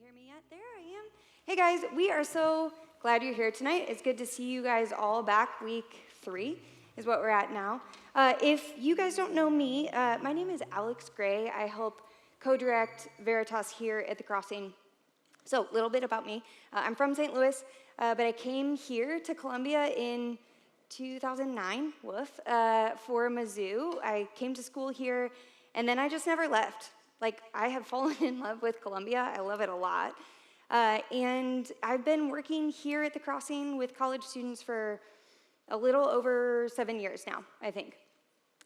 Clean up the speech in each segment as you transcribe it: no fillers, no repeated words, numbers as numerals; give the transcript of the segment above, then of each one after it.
hear me yet? There I am. Hey guys, we are so glad you're here tonight. It's good to see you guys all back. Week 3 is what we're at now. If you guys don't know me, my name is Alex Gray. I help co-direct Veritas here at the Crossing. So a little bit about me. I'm from St. Louis, but I came here to Columbia in 2009, for Mizzou. I came to school here, and then I just never left. Like, I have fallen in love with Columbia. I love it a lot. And I've been working here at the Crossing with college students for a little over 7 years now, I think.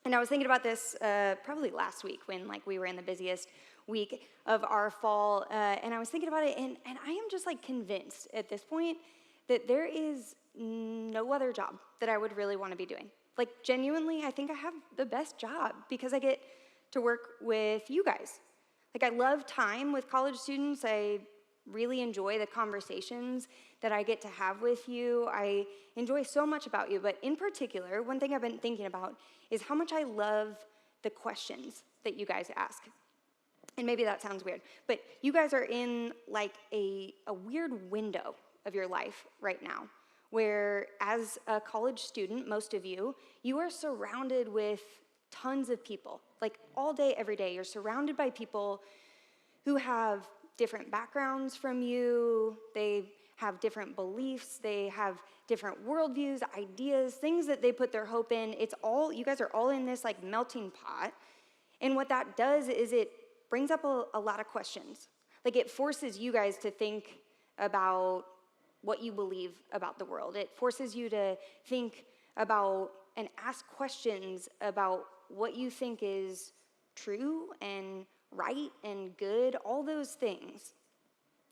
And I was thinking about this probably last week when we were in the busiest week of our fall, and I was thinking about it, and I am just convinced at this point that there is no other job that I would really want to be doing. Genuinely, I think I have the best job because I get to work with you guys. I love time with college students. I really enjoy the conversations that I get to have with you. I enjoy so much about you, but in particular, one thing I've been thinking about is how much I love the questions that you guys ask. And maybe that sounds weird, but you guys are in a weird window of your life right now, where as a college student, most of you are surrounded with tons of people. All day, every day, you're surrounded by people who have different backgrounds from you. They have different beliefs. They have different worldviews, ideas, things that they put their hope in. You guys are all in this melting pot. And what that does is it brings up a lot of questions. It forces you guys to think about what you believe about the world. It forces you to think about and ask questions about what you think is true and right and good, all those things.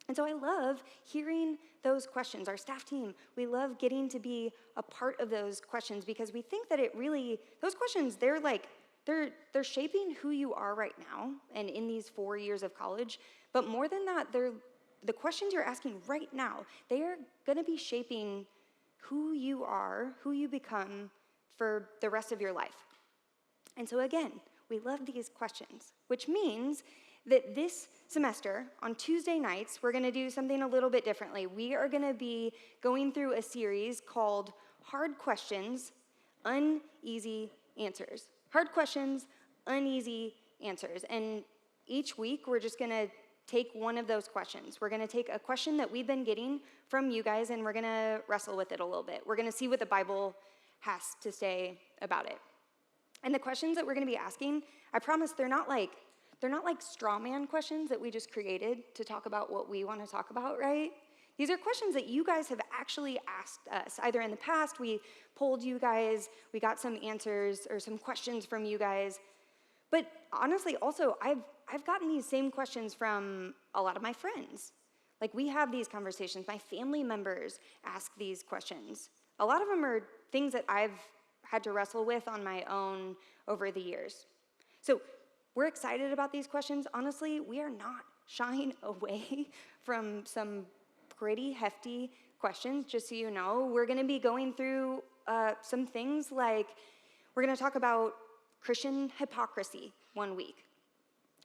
And so I love hearing those questions. Our staff team, we love getting to be a part of those questions because we think that those questions, they're shaping who you are right now and in these 4 years of college. But more than that, the questions you're asking right now, they are going to be shaping who you are, who you become for the rest of your life. And so again, we love these questions, which means that this semester, on Tuesday nights, we're going to do something a little bit differently. We are going to be going through a series called Hard Questions, Uneasy Answers. Hard Questions, Uneasy Answers. And each week, we're just going to take one of those questions. We're going to take a question that we've been getting from you guys, and we're going to wrestle with it a little bit. We're going to see what the Bible has to say about it. And the questions that we're going to be asking, I promise they're not like straw man questions that we just created to talk about what we want to talk about, right? These are questions that you guys have actually asked us. Either in the past, we polled you guys, we got some answers or some questions from you guys. But honestly, also, I've gotten these same questions from a lot of my friends. We have these conversations. My family members ask these questions. A lot of them are things that I've had to wrestle with on my own over the years. So we're excited about these questions. Honestly, we are not shying away from some pretty hefty questions, just so you know. We're going to be going through some things we're going to talk about Christian hypocrisy one week.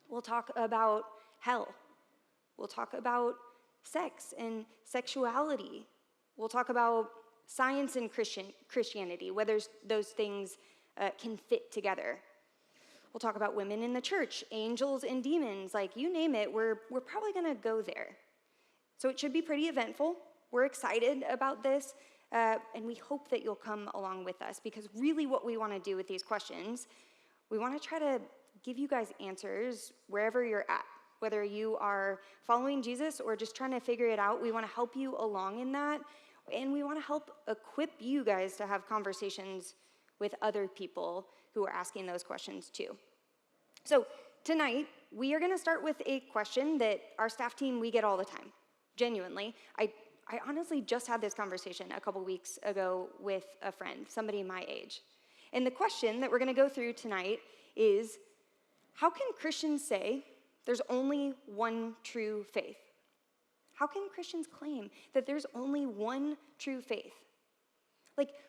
We'll talk about hell. We'll talk about sex and sexuality. We'll talk about science and Christianity, whether those things can fit together. We'll talk about women in the church, angels and demons, you name it, we're probably going to go there. So it should be pretty eventful. We're excited about this, and we hope that you'll come along with us, because really what we want to do with these questions, we want to try to give you guys answers wherever you're at. Whether you are following Jesus or just trying to figure it out, we want to help you along in that. And we want to help equip you guys to have conversations with other people who are asking those questions too. So tonight, we are going to start with a question that our staff team, we get all the time. Genuinely. I honestly just had this conversation a couple weeks ago with a friend, somebody my age. And the question that we're going to go through tonight is, how can Christians say there's only one true faith? How can Christians claim that there's only one true faith?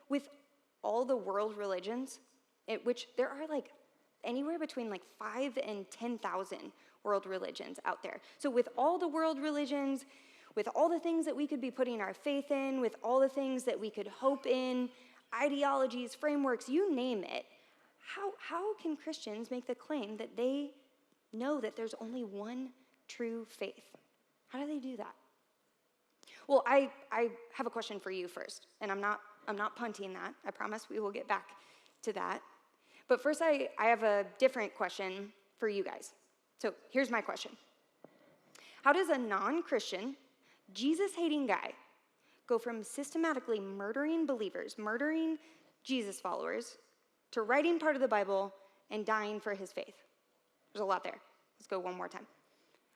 With all the world religions, which there are anywhere between 5 and 10,000 world religions out there. So with all the world religions, with all the things that we could be putting our faith in, with all the things that we could hope in, ideologies, frameworks, you name it, how can Christians make the claim that they know that there's only one true faith? How do they do that? Well, I have a question for you first, and I'm not punting that. I promise we will get back to that. But first, I have a different question for you guys. So here's my question. How does a non-Christian, Jesus-hating guy go from systematically murdering believers, murdering Jesus followers, to writing part of the Bible and dying for his faith? There's a lot there. Let's go one more time.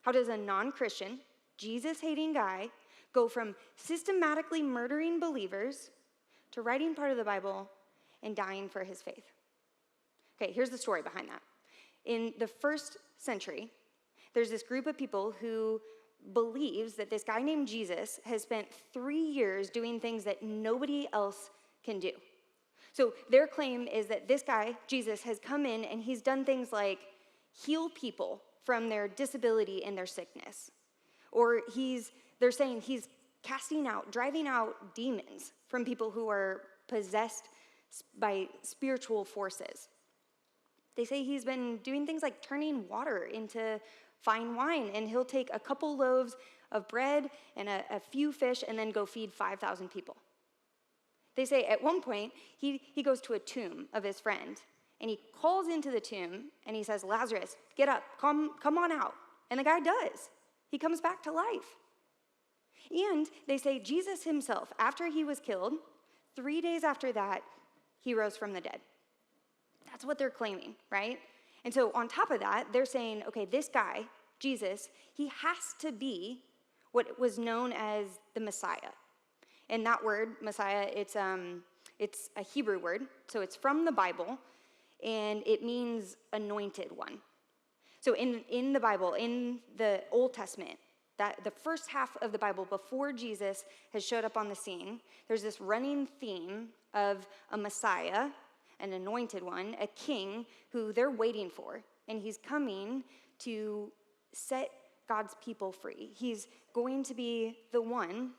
How does a non-Christian, Jesus-hating guy go from systematically murdering believers to writing part of the Bible and dying for his faith? Okay, here's the story behind that. In the first century, there's this group of people who believes that this guy named Jesus has spent 3 years doing things that nobody else can do. So their claim is that this guy, Jesus, has come in and he's done things like heal people from their disability and their sickness. Or they're saying he's driving out demons from people who are possessed by spiritual forces. They say he's been doing things like turning water into fine wine, and he'll take a couple loaves of bread and a few fish and then go feed 5,000 people. They say at one point, he goes to a tomb of his friend, and he calls into the tomb, and he says, "Lazarus, get up, come on out." And the guy does. He comes back to life. And they say Jesus himself, after he was killed, 3 days after that, he rose from the dead. That's what they're claiming, right? And so on top of that, they're saying, okay, this guy, Jesus, he has to be what was known as the Messiah. And that word, Messiah, it's a Hebrew word, so it's from the Bible, and it means anointed one. So in the Bible, in the Old Testament, that the first half of the Bible before Jesus has showed up on the scene, there's this running theme of a Messiah, an anointed one, a king who they're waiting for, and he's coming to set God's people free. He's going to be the one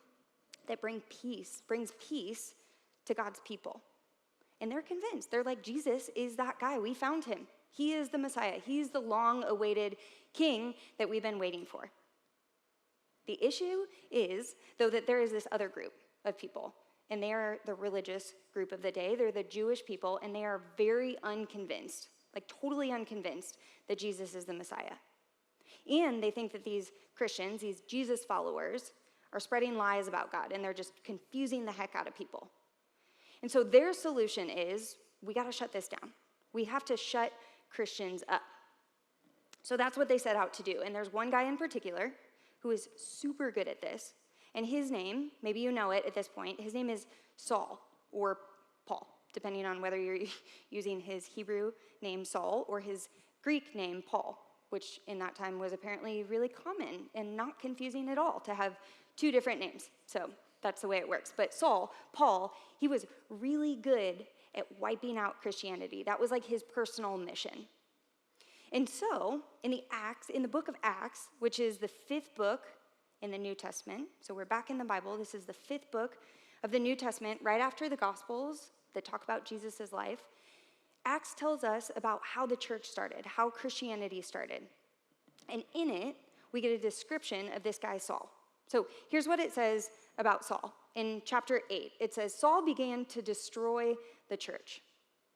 that brings peace to God's people. And they're convinced. They're like, Jesus is that guy. We found him. He is the Messiah. He's the long-awaited king that we've been waiting for. The issue is, though, that there is this other group of people, and they are the religious group of the day. They're the Jewish people, and they are very unconvinced, like totally unconvinced that Jesus is the Messiah. And they think that these Christians, these Jesus followers, are spreading lies about God, and they're just confusing the heck out of people. And so their solution is, we got to shut this down. We have to shut Christians up. So that's what they set out to do. And there's one guy in particular who is super good at this. And his name, maybe you know it at this point, his name is Saul or Paul, depending on whether you're using his Hebrew name Saul or his Greek name Paul, which in that time was apparently really common and not confusing at all to have two different names. So that's the way it works. But Paul, he was really good at wiping out Christianity. That was like his personal mission. And so in the book of Acts, which is the 5th book in the New Testament, so we're back in the Bible, this is the 5th book of the New Testament, right after the Gospels that talk about Jesus' life. Acts tells us about how the church started, how Christianity started. And in it, we get a description of this guy Saul. So here's what it says about Saul. In chapter 8, it says, Saul began to destroy the church,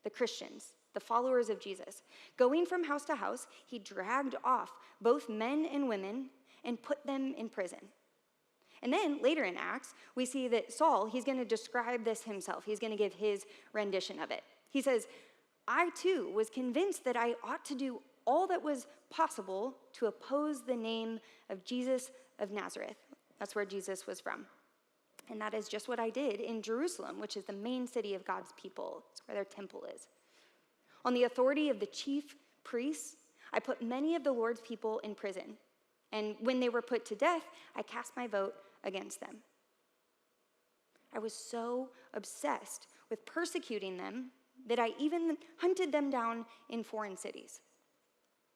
the Christians, the followers of Jesus. Going from house to house, he dragged off both men and women and put them in prison. And then later in Acts, we see that Saul, he's going to describe this himself. He's going to give his rendition of it. He says, I too was convinced that I ought to do all that was possible to oppose the name of Jesus of Nazareth. That's where Jesus was from. And that is just what I did in Jerusalem, which is the main city of God's people. It's where their temple is. On the authority of the chief priests, I put many of the Lord's people in prison. And when they were put to death, I cast my vote against them. I was so obsessed with persecuting them that I even hunted them down in foreign cities.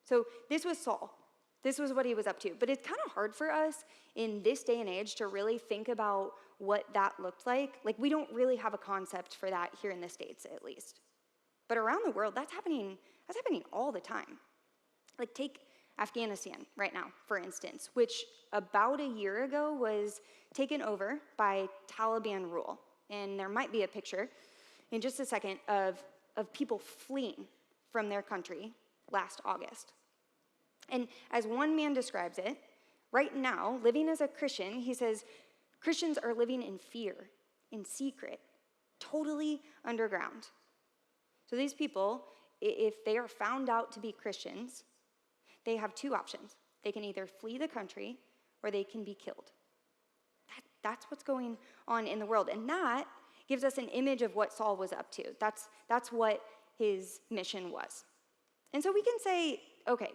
So this was Saul. This was what he was up to. But it's kind of hard for us in this day and age to really think about what that looked like. Like, we don't really have a concept for that here in the States, at least. But around the world, that's happening all the time. Like, take Afghanistan right now, for instance, which about a year ago was taken over by Taliban rule. And there might be a picture in just a second of people fleeing from their country last August. And as one man describes it, right now, living as a Christian, he says, Christians are living in fear, in secret, totally underground. So these people, if they are found out to be Christians, they have two options. They can either flee the country or they can be killed. That's what's going on in the world. And that gives us an image of what Saul was up to. That's what his mission was. And so we can say, okay,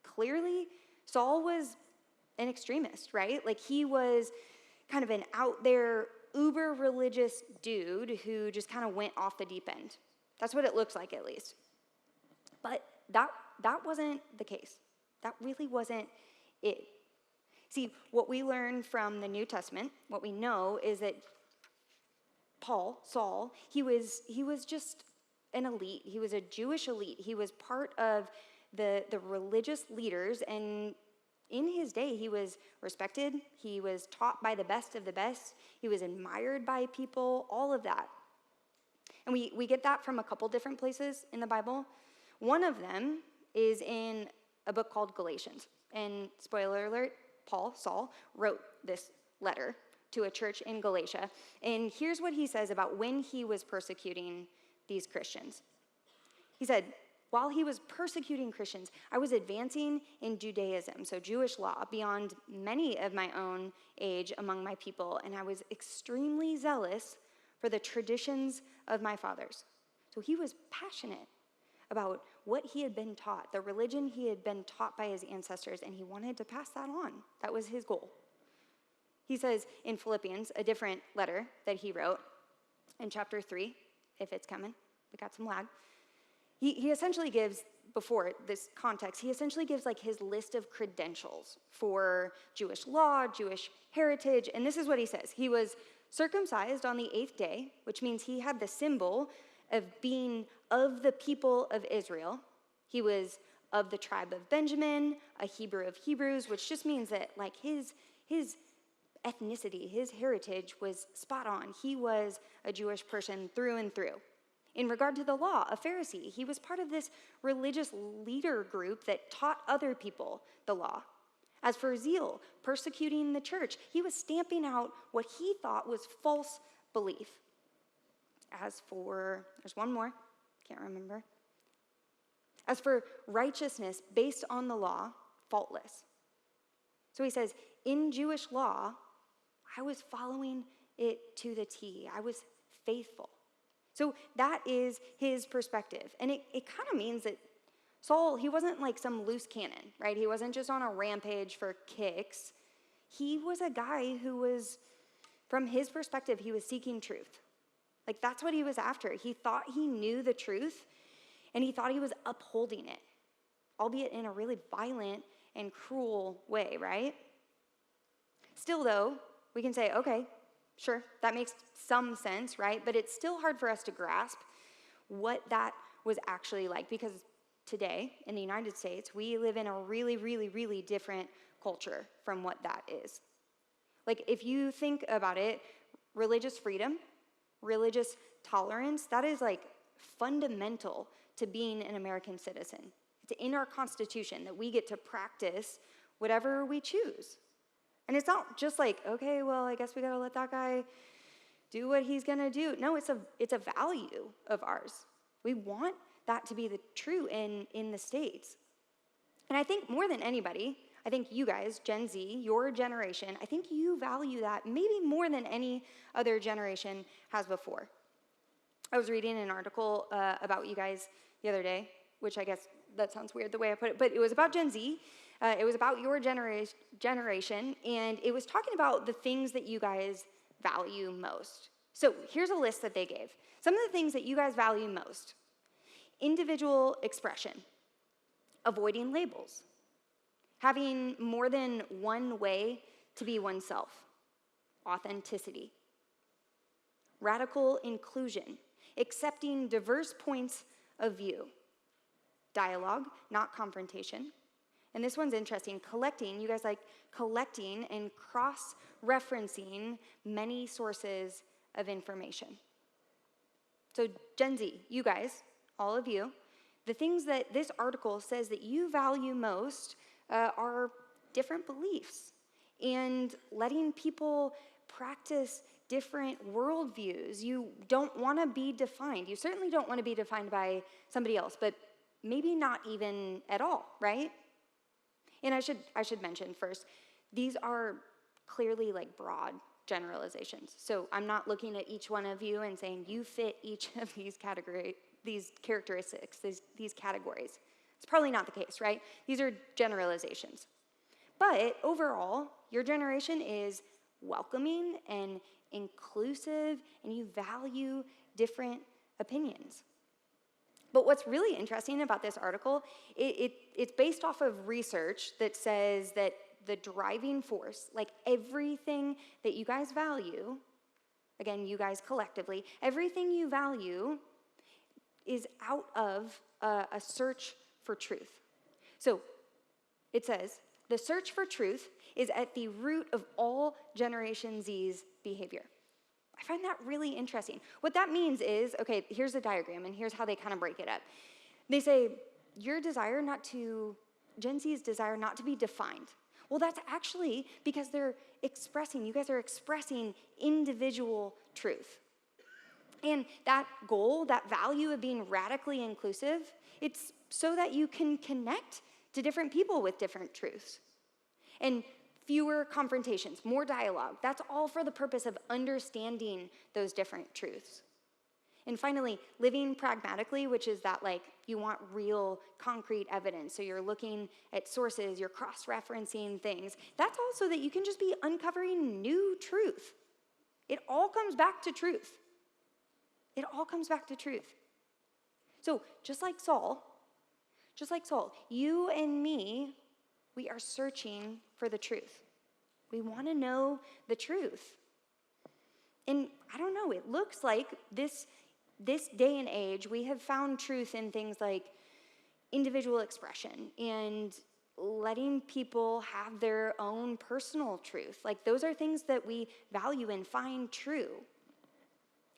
clearly Saul was an extremist, right? Like, he was kind of an out there, uber religious dude who just kind of went off the deep end. That's what it looks like, at least. But that wasn't the case. That really wasn't it. See, what we learn from the New Testament, what we know is that Saul, he was just an elite. He was a Jewish elite. He was part of the religious leaders, and in his day, he was respected. He was taught by the best of the best. He was admired by people, all of that. And we get that from a couple different places in the Bible. One of them is in a book called Galatians. And spoiler alert, Saul, wrote this letter to a church in Galatia. And here's what he says about when he was persecuting these Christians. He said, while he was persecuting Christians, I was advancing in Judaism, so Jewish law, beyond many of my own age among my people, and I was extremely zealous for the traditions of my fathers. So he was passionate about what he had been taught, the religion he had been taught by his ancestors, and he wanted to pass that on. That was his goal. He says in Philippians, a different letter that he wrote, in chapter 3, if it's coming, we got some lag, he essentially gives, before this context, he essentially gives like his list of credentials for Jewish law, Jewish heritage, and this is what he says. He was circumcised on the 8th day, which means he had the symbol of being of the people of Israel. He was of the tribe of Benjamin, a Hebrew of Hebrews, which just means that like his ethnicity, his heritage was spot on. He was a Jewish person through and through. In regard to the law, a Pharisee, he was part of this religious leader group that taught other people the law. As for zeal, persecuting the church, he was stamping out what he thought was false belief. As for, there's one more, can't remember. As for righteousness based on the law, faultless. So he says, in Jewish law, I was following it to the T. I was faithful. So that is his perspective. And it kind of means that Saul, he wasn't like some loose cannon, right? He wasn't just on a rampage for kicks. He was a guy who was, from his perspective, he was seeking truth. Like, that's what he was after. He thought he knew the truth, and he thought he was upholding it, albeit in a really violent and cruel way, right? Still, though, we can say, okay, sure, that makes some sense, right? But it's still hard for us to grasp what that was actually like, because today in the United States, we live in a really, really, really different culture from what that is. Like, if you think about it, religious freedom, religious tolerance, that is like fundamental to being an American citizen. It's in our Constitution that we get to practice whatever we choose. And it's not just like, okay, well, I guess we gotta let that guy do what he's gonna do. No, it's a value of ours. We want that to be true in the States. And I think more than anybody, I think you guys, Gen Z, your generation, I think you value that maybe more than any other generation has before. I was reading an article about you guys the other day, which I guess that sounds weird the way I put it, but it was about Gen Z. It was about your generation, and it was talking about the things that you guys value most. So here's a list that they gave. Some of the things that you guys value most: individual expression, avoiding labels, having more than one way to be oneself, authenticity. Radical inclusion, accepting diverse points of view. Dialogue, not confrontation. And this one's interesting. Collecting, you guys like collecting and cross-referencing many sources of information. So Gen Z, you guys, all of you, the things that this article says that you value most are different beliefs and letting people practice different worldviews. You don't want to be defined. You certainly don't want to be defined by somebody else, but maybe not even at all, right? And I should mention first, these are clearly like broad generalizations. So I'm not looking at each one of you and saying you fit each of these characteristics, these categories. It's probably not the case, right? These are generalizations. But overall, your generation is welcoming and inclusive, and you value different opinions. But what's really interesting about this article, it's based off of research that says that the driving force, like everything that you guys value, again, you guys collectively, everything you value is out of a search for truth. So it says, the search for truth is at the root of all Generation Z's behavior. I find that really interesting. What that means is, okay, here's a diagram, and here's how they kind of break it up. They say, Gen Z's desire not to be defined. Well, that's actually because you guys are expressing individual truth. And that goal, that value of being radically inclusive, it's so that you can connect to different people with different truths. And fewer confrontations, more dialogue. That's all for the purpose of understanding those different truths. And finally, living pragmatically, which is that like you want real concrete evidence. So you're looking at sources, you're cross-referencing things. That's also that you can just be uncovering new truth. It all comes back to truth. It all comes back to truth. So just like Saul, you and me, we are searching for the truth. We want to know the truth. And I don't know, it looks like this day and age, we have found truth in things like individual expression and letting people have their own personal truth. Like those are things that we value and find true.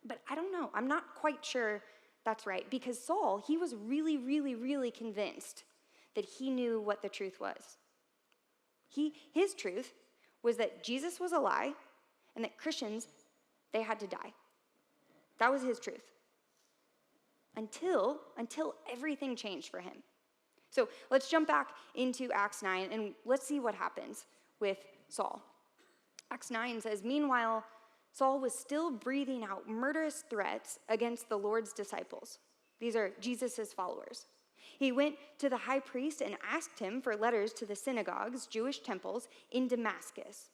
But I don't know, I'm not quite sure that's right, because Saul, he was really, really, really convinced that he knew what the truth was. His truth was that Jesus was a lie and that Christians, they had to die. That was his truth. Until everything changed for him. So let's jump back into Acts 9 and let's see what happens with Saul. Acts 9 says, meanwhile, Saul was still breathing out murderous threats against the Lord's disciples. These are Jesus' followers. He went to the high priest and asked him for letters to the synagogues, Jewish temples, in Damascus,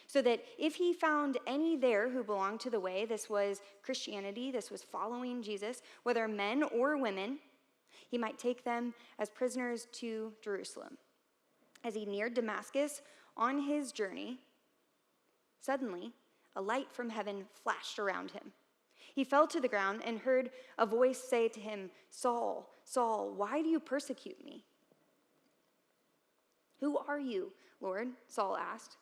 so that if he found any there who belonged to the way, this was Christianity, this was following Jesus, whether men or women, he might take them as prisoners to Jerusalem. As he neared Damascus on his journey, suddenly a light from heaven flashed around him. He fell to the ground and heard a voice say to him, Saul, Saul, why do you persecute me? Who are you, Lord? Saul asked.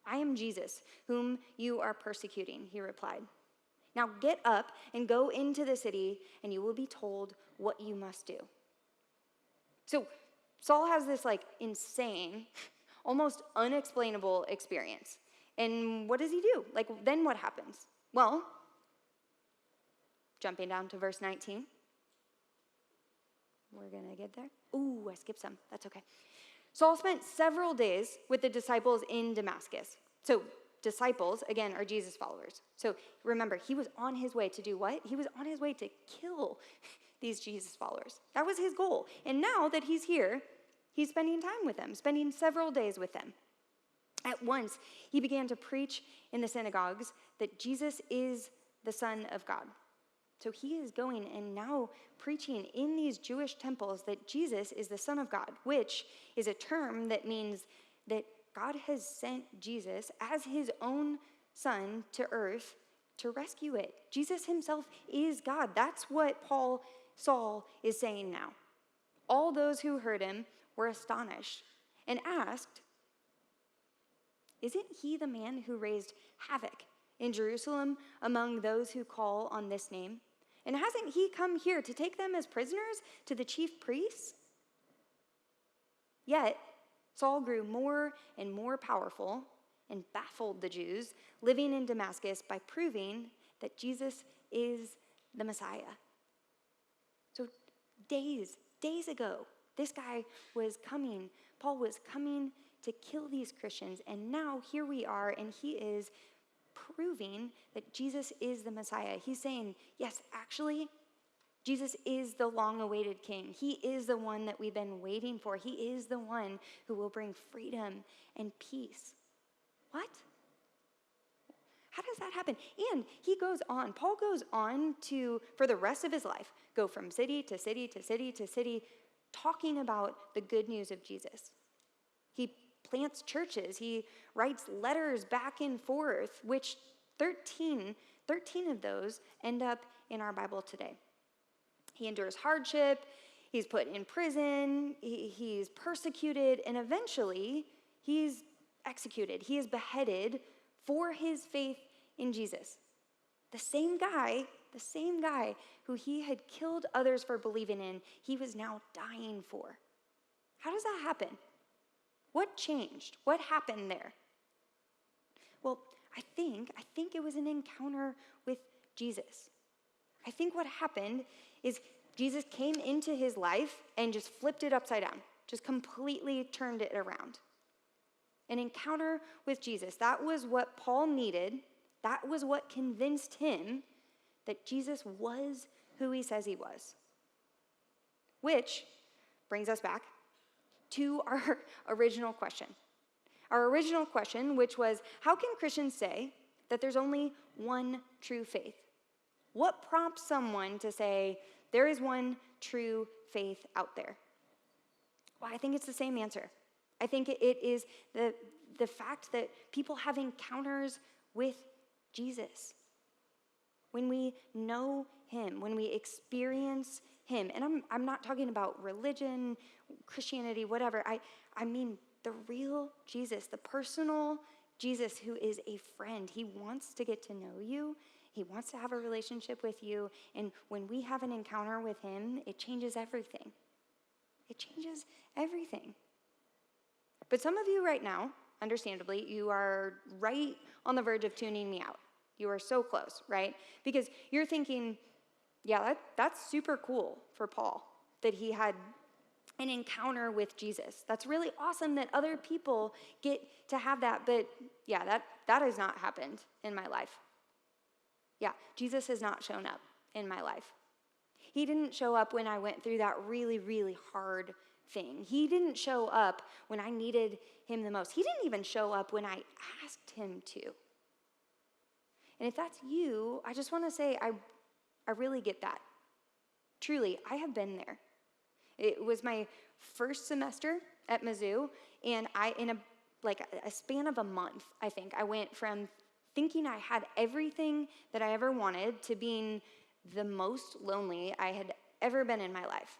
I am Jesus, whom you are persecuting, he replied. Now get up and go into the city, and you will be told what you must do. So Saul has this like insane, almost unexplainable experience. And what does he do? Like, then what happens? Well, jumping down to verse 19. We're going to get there. Ooh, I skipped some. That's okay. Saul spent several days with the disciples in Damascus. So disciples, again, are Jesus followers. So remember, he was on his way to do what? He was on his way to kill these Jesus followers. That was his goal. And now that he's here, he's spending time with them, spending several days with them. At once, he began to preach in the synagogues that Jesus is the Son of God. So he is going and now preaching in these Jewish temples that Jesus is the Son of God, which is a term that means that God has sent Jesus as his own son to earth to rescue it. Jesus himself is God. That's what Saul is saying now. All those who heard him were astonished and asked, "Isn't he the man who raised havoc in Jerusalem among those who call on this name? And hasn't he come here to take them as prisoners to the chief priests?" Yet Saul grew more and more powerful and baffled the Jews living in Damascus by proving that Jesus is the Messiah. So days ago, this guy was coming. Paul was coming to kill these Christians, and now here we are, and he is proving that Jesus is the Messiah. He's saying, yes, actually, Jesus is the long-awaited king. He is the one that we've been waiting for. He is the one who will bring freedom and peace. What? How does that happen? And Paul goes on to, for the rest of his life, go from city to city to city to city, talking about the good news of Jesus. He plants churches. He writes letters back and forth, which 13 of those end up in our Bible today. He endures hardship. He's put in prison. He's persecuted. And eventually, he's executed. He is beheaded for his faith in Jesus. The same guy who he had killed others for believing in, he was now dying for. How does that happen? What changed? What happened there? Well, I think it was an encounter with Jesus. I think what happened is Jesus came into his life and just flipped it upside down, just completely turned it around. An encounter with Jesus, that was what Paul needed. That was what convinced him that Jesus was who he says he was. Which brings us back to our original question. Our original question, which was, how can Christians say that there's only one true faith? What prompts someone to say, there is one true faith out there? Well, I think it's the same answer. I think it is the fact that people have encounters with Jesus. When we know him, when we experience him, and I'm not talking about religion, Christianity, whatever. I mean the real Jesus, the personal Jesus who is a friend. He wants to get to know you. He wants to have a relationship with you. And when we have an encounter with him, it changes everything. It changes everything. But some of you right now, understandably, you are right on the verge of tuning me out. You are so close, right? Because you're thinking, yeah, that's super cool for Paul, that he had an encounter with Jesus. That's really awesome that other people get to have that, but yeah, that has not happened in my life. Yeah, Jesus has not shown up in my life. He didn't show up when I went through that really, really hard thing. He didn't show up when I needed him the most. He didn't even show up when I asked him to. And if that's you, I just want to say I really get that. Truly, I have been there. It was my first semester at Mizzou, and in a span of a month, I think, I went from thinking I had everything that I ever wanted to being the most lonely I had ever been in my life.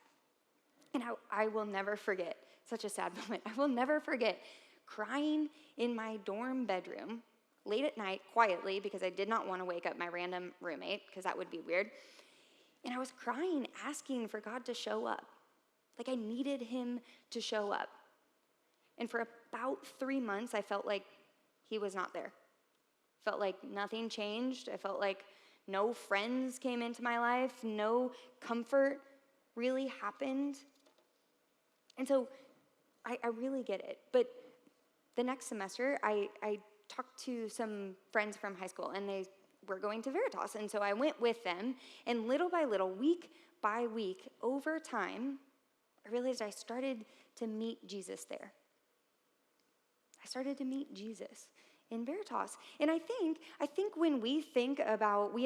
And I will never forget, such a sad moment, I will never forget crying in my dorm bedroom late at night, quietly, because I did not want to wake up my random roommate, because that would be weird. And I was crying, asking for God to show up. Like I needed him to show up. And for about 3 months, I felt like he was not there. Felt like nothing changed. I felt like no friends came into my life. No comfort really happened. And so I really get it. But the next semester, I talked to some friends from high school, and they were going to Veritas. And so I went with them, and little by little, week by week, over time, I realized I started to meet Jesus there. I started to meet Jesus in Veritas. And I think when we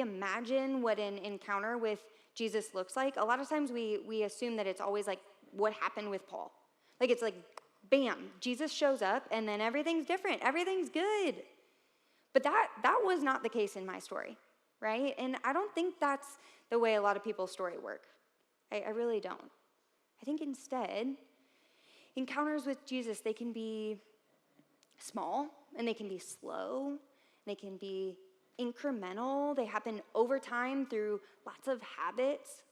imagine what an encounter with Jesus looks like, a lot of times we assume that it's always like what happened with Paul. Like it's like, bam, Jesus shows up and then everything's different. Everything's good. But that was not the case in my story, right? And I don't think that's the way a lot of people's story work. I really don't. I think instead, encounters with Jesus, they can be small and they can be slow. And they can be incremental. They happen over time through lots of habits.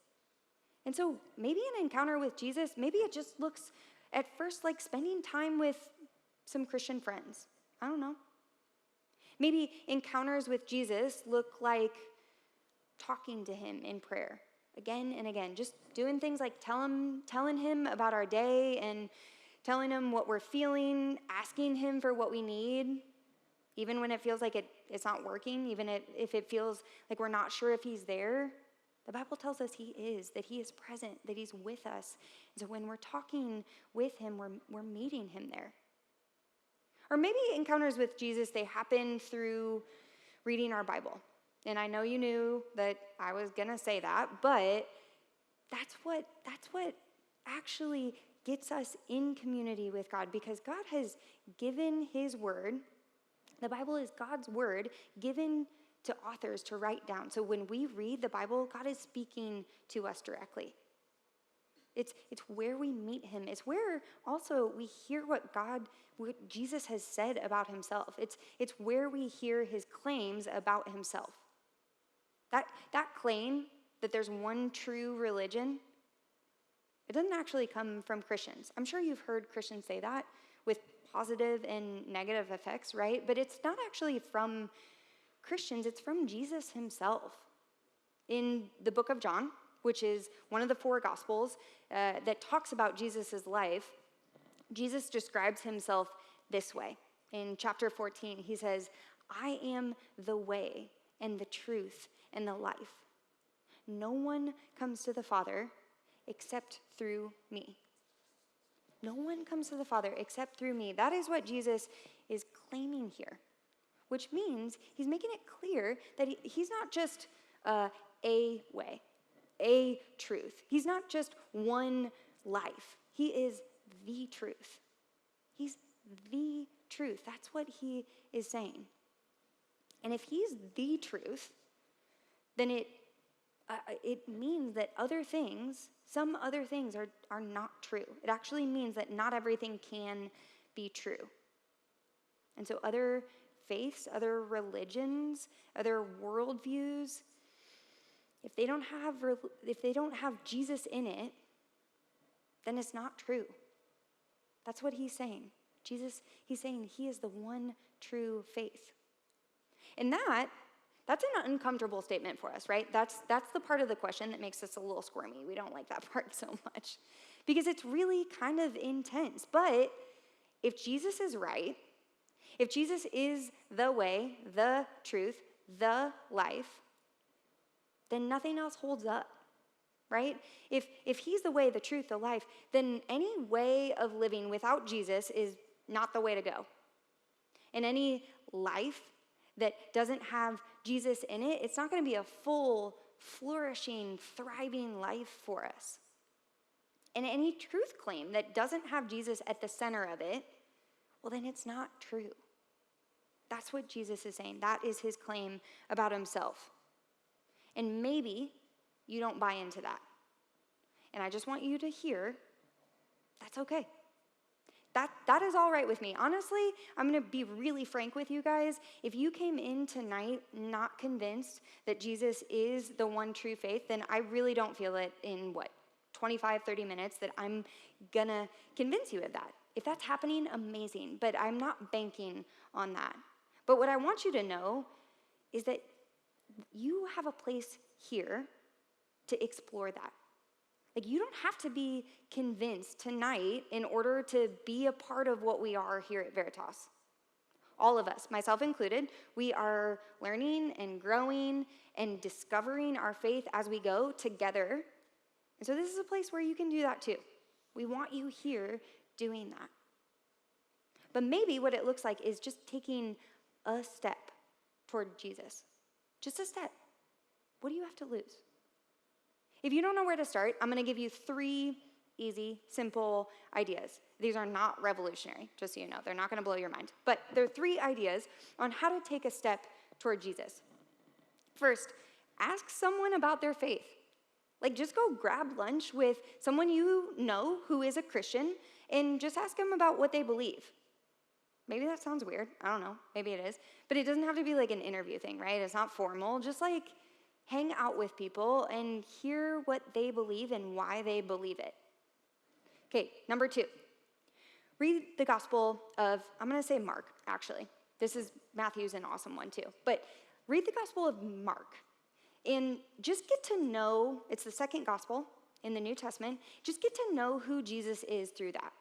And so maybe an encounter with Jesus, maybe it just looks at first like spending time with some Christian friends. I don't know. Maybe encounters with Jesus look like talking to him in prayer again and again, just doing things like telling him about our day and telling him what we're feeling, asking him for what we need, even when it feels like it's not working, even if it feels like we're not sure if he's there. The Bible tells us he is, that he is present, that he's with us. And so when we're talking with him, we're meeting him there. Or maybe encounters with Jesus, they happen through reading our Bible. And I know you knew that I was going to say that, but that's what actually gets us in community with God, because God has given his word. The Bible is God's word given to authors to write down. So when we read the Bible, God is speaking to us directly. It's where we meet him. It's where also we hear what Jesus has said about himself. It's where we hear his claims about himself. That claim that there's one true religion, it doesn't actually come from Christians. I'm sure you've heard Christians say that with positive and negative effects, right? But it's not actually from Christians, it's from Jesus himself. In the book of John, which is one of the 4 Gospels that talks about Jesus' life, Jesus describes himself this way. In chapter 14, he says, "I am the way and the truth and the life. No one comes to the Father except through me." No one comes to the Father except through me. That is what Jesus is claiming here, which means he's making it clear that he's not just a way, a truth. He's not just one life. He is the truth. He's the truth. That's what he is saying. And if he's the truth, then it means that some other things are not true. It actually means that not everything can be true. And so other faiths, other religions, other worldviews, if they don't have Jesus in it, then it's not true. That's what he's saying. He's saying he is the one true faith. And that's an uncomfortable statement for us, right? That's the part of the question that makes us a little squirmy. We don't like that part so much because it's really kind of intense. But if Jesus is right, if Jesus is the way, the truth, the life, then nothing else holds up, right? If he's the way, the truth, the life, then any way of living without Jesus is not the way to go. And any life that doesn't have Jesus in it, it's not going to be a full, flourishing, thriving life for us. And any truth claim that doesn't have Jesus at the center of it, well, then it's not true. That's what Jesus is saying. That is his claim about himself. And maybe you don't buy into that. And I just want you to hear, that's okay. That is all right with me. Honestly, I'm going to be really frank with you guys. If you came in tonight not convinced that Jesus is the one true faith, then I really don't feel it in 25, 30 minutes that I'm going to convince you of that. If that's happening, amazing. But I'm not banking on that. But what I want you to know is that you have a place here to explore that. Like, you don't have to be convinced tonight in order to be a part of what we are here at Veritas. All of us, myself included, we are learning and growing and discovering our faith as we go together. And so this is a place where you can do that too. We want you here doing that. But maybe what it looks like is just taking a step toward Jesus, just a step, what do you have to lose? If you don't know where to start, I'm going to give you 3 easy, simple ideas. These are not revolutionary, just so you know. They're not going to blow your mind. But there are 3 ideas on how to take a step toward Jesus. First, ask someone about their faith. Like, just go grab lunch with someone you know who is a Christian and just ask them about what they believe. Maybe that sounds weird. I don't know. Maybe it is. But it doesn't have to be like an interview thing, right? It's not formal. Just like hang out with people and hear what they believe and why they believe it. Okay, number 2. Read the Gospel of, I'm going to say Mark, actually. Matthew's an awesome one too. But read the Gospel of Mark and just get to know, it's the second Gospel in the New Testament, just get to know who Jesus is through that.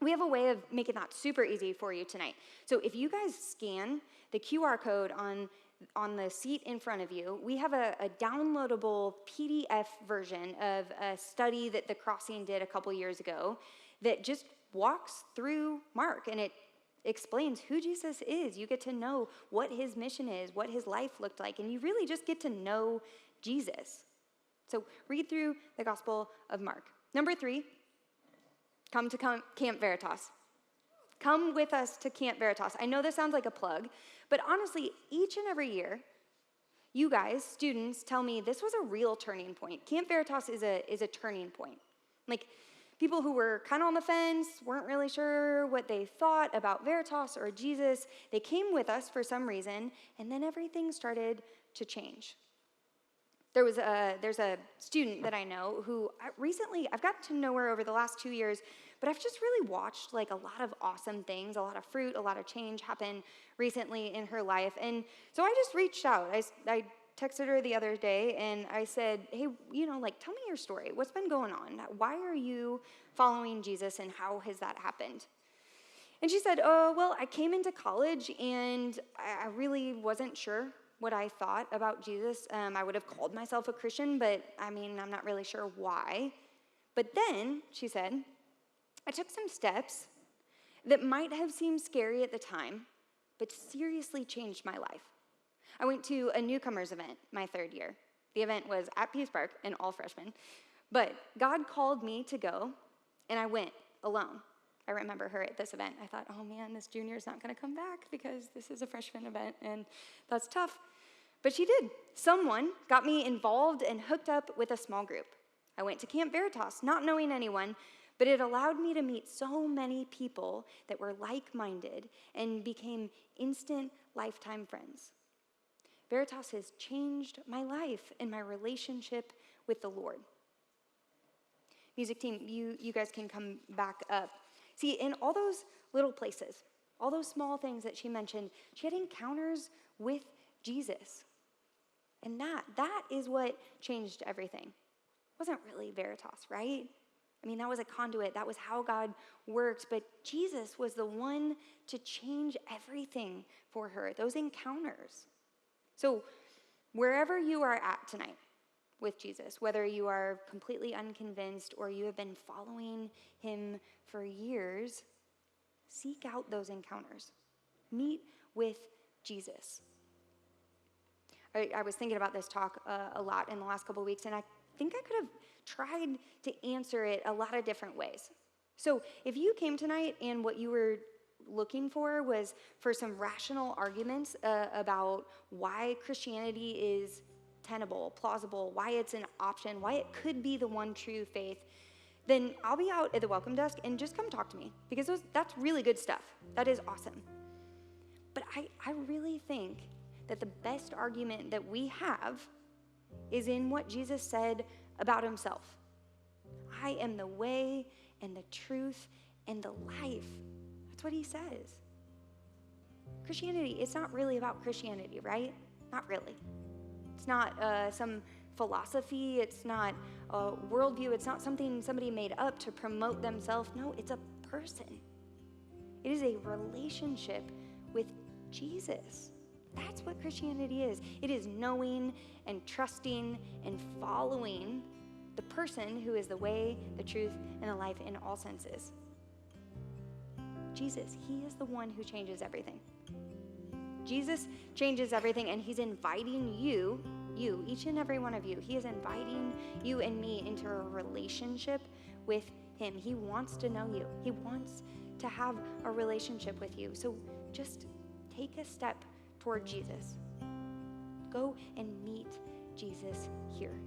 We have a way of making that super easy for you tonight. So if you guys scan the QR code on the seat in front of you, we have a downloadable PDF version of a study that the Crossing did a couple years ago that just walks through Mark, and it explains who Jesus is. You get to know what his mission is, what his life looked like, and you really just get to know Jesus. So read through the Gospel of Mark. Number 3, come to Camp Veritas. Come with us to Camp Veritas. I know this sounds like a plug, but honestly, each and every year, you guys, students, tell me this was a real turning point. Camp Veritas is a turning point. Like, people who were kind of on the fence, weren't really sure what they thought about Veritas or Jesus, they came with us for some reason, and then everything started to change. There's a student that I know who I've gotten to know her over the last 2 years, but I've just really watched like a lot of awesome things, a lot of fruit, a lot of change happen recently in her life. And so I just reached out. I texted her the other day and I said, hey, tell me your story. What's been going on? Why are you following Jesus and how has that happened? And she said, oh, well, I came into college and I really wasn't sure what I thought about Jesus. I would have called myself a Christian, but I'm not really sure why. But then, she said, I took some steps that might have seemed scary at the time, but seriously changed my life. I went to a newcomers event my 3rd year. The event was at Peace Park and all freshmen. But God called me to go, and I went alone. I remember her at this event. I thought, oh man, this junior's not going to come back because this is a freshman event, and that's tough. But she did. Someone got me involved and hooked up with a small group. I went to Camp Veritas, not knowing anyone, but it allowed me to meet so many people that were like-minded and became instant lifetime friends. Veritas has changed my life and my relationship with the Lord. Music team, you guys can come back up. See, in all those little places, all those small things that she mentioned, she had encounters with Jesus. And that is what changed everything. It wasn't really Veritas, right? That was a conduit. That was how God worked. But Jesus was the one to change everything for her, those encounters. So wherever you are at tonight with Jesus, whether you are completely unconvinced or you have been following him for years, seek out those encounters. Meet with Jesus. I was thinking about this talk a lot in the last couple of weeks, and I think I could have tried to answer it a lot of different ways. So if you came tonight and what you were looking for was for some rational arguments about why Christianity is tenable, plausible, why it's an option, why it could be the one true faith, then I'll be out at the welcome desk and just come talk to me, because that's really good stuff. That is awesome. But I really think that the best argument that we have is in what Jesus said about himself. I am the way and the truth and the life. That's what he says. Christianity, it's not really about Christianity, right? Not really. It's not some philosophy. It's not a worldview. It's not something somebody made up to promote themselves. No, it's a person. It is a relationship with Jesus. That's what Christianity is. It is knowing and trusting and following the person who is the way, the truth, and the life in all senses. Jesus, he is the one who changes everything. Jesus changes everything, and he's inviting you, each and every one of you, he is inviting you and me into a relationship with him. He wants to know you. He wants to have a relationship with you. So just take a step toward Jesus. Go and meet Jesus here.